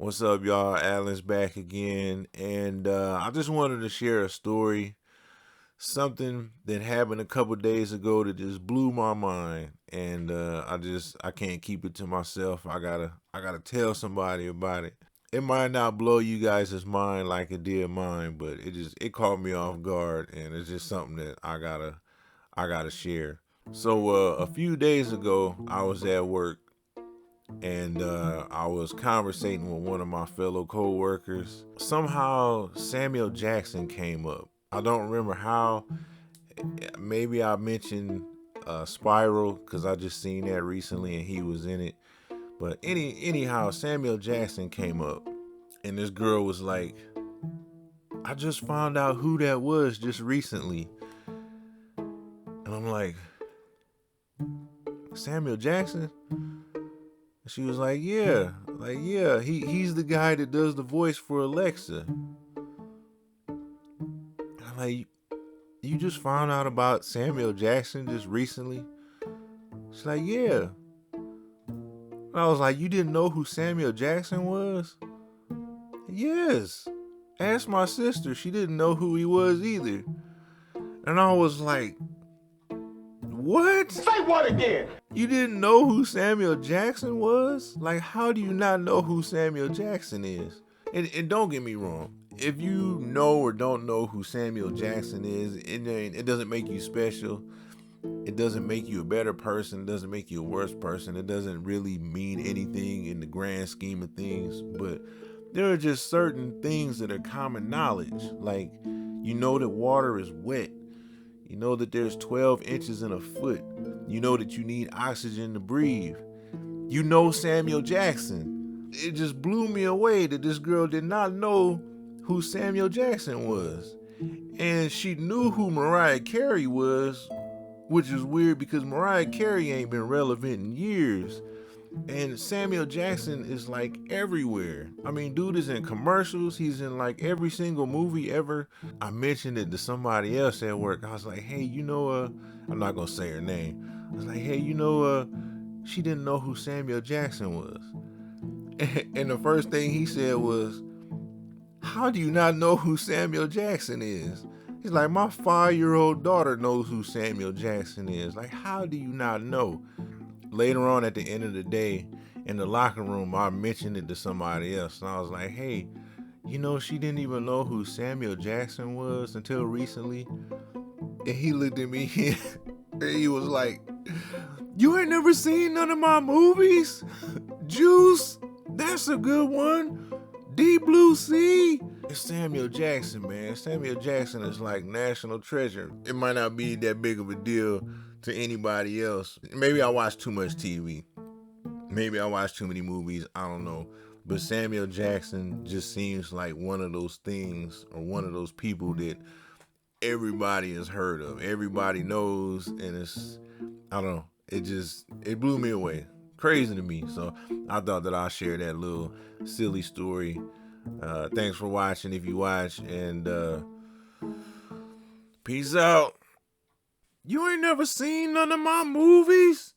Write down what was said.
What's up, y'all? Alan's back again, and I just wanted to share a story, something that happened a couple days ago that just blew my mind, and I can't keep it to myself. I gotta tell somebody about it. It might not blow you guys' mind like it did mine, but it caught me off guard, and it's just something that I gotta share. So a few days ago, I was at work and I was conversating with one of my fellow co-workers. Somehow Samuel Jackson came up. I don't remember how. Maybe I mentioned Spiral because I just seen that recently and he was in it. But anyhow, Samuel Jackson came up, and this girl was like, "I just found out who that was just recently," and I'm like, "Samuel Jackson?" She was like, yeah, he's the guy that does the voice for Alexa. I'm like, you just found out about Samuel Jackson just recently? She's like, yeah. And I was like, you didn't know who Samuel Jackson was? Yes. Ask my sister. She didn't know who he was either. And I was like, what? Say what again? You didn't know who Samuel Jackson was? Like, how do you not know who Samuel Jackson is? And don't get me wrong. If you know or don't know who Samuel Jackson is, it doesn't make you special. It doesn't make you a better person. It doesn't make you a worse person. It doesn't really mean anything in the grand scheme of things. But there are just certain things that are common knowledge. Like, you know that water is wet. You know that there's 12 inches in a foot. You know that you need oxygen to breathe. You know Samuel Jackson. It just blew me away that this girl did not know who Samuel Jackson was. And she knew who Mariah Carey was, which is weird because Mariah Carey ain't been relevant in years. And Samuel Jackson is like everywhere. I mean, dude is in commercials. He's in like every single movie ever. I mentioned it to somebody else at work. I was like, hey, I'm not gonna say her name. I was like, hey, she didn't know who Samuel Jackson was. And the first thing he said was, how do you not know who Samuel Jackson is? He's like, my 5-year-old daughter knows who Samuel Jackson is. Like, how do you not know? Later on at the end of the day, in the locker room, I mentioned it to somebody else. And I was like, hey, she didn't even know who Samuel Jackson was until recently. And he looked at me and he was like, you ain't never seen none of my movies? Juice, that's a good one. Deep Blue Sea. It's Samuel Jackson, man. Samuel Jackson is like national treasure. It might not be that big of a deal to anybody else. Maybe I watch too much TV. Maybe I watch too many movies. I don't know. But Samuel Jackson just seems like one of those things or one of those people that everybody has heard of. Everybody knows, and I don't know. It blew me away. Crazy to me. So I thought that I'll share that little silly story. Thanks for watching if you watch, and peace out. You ain't never seen none of my movies?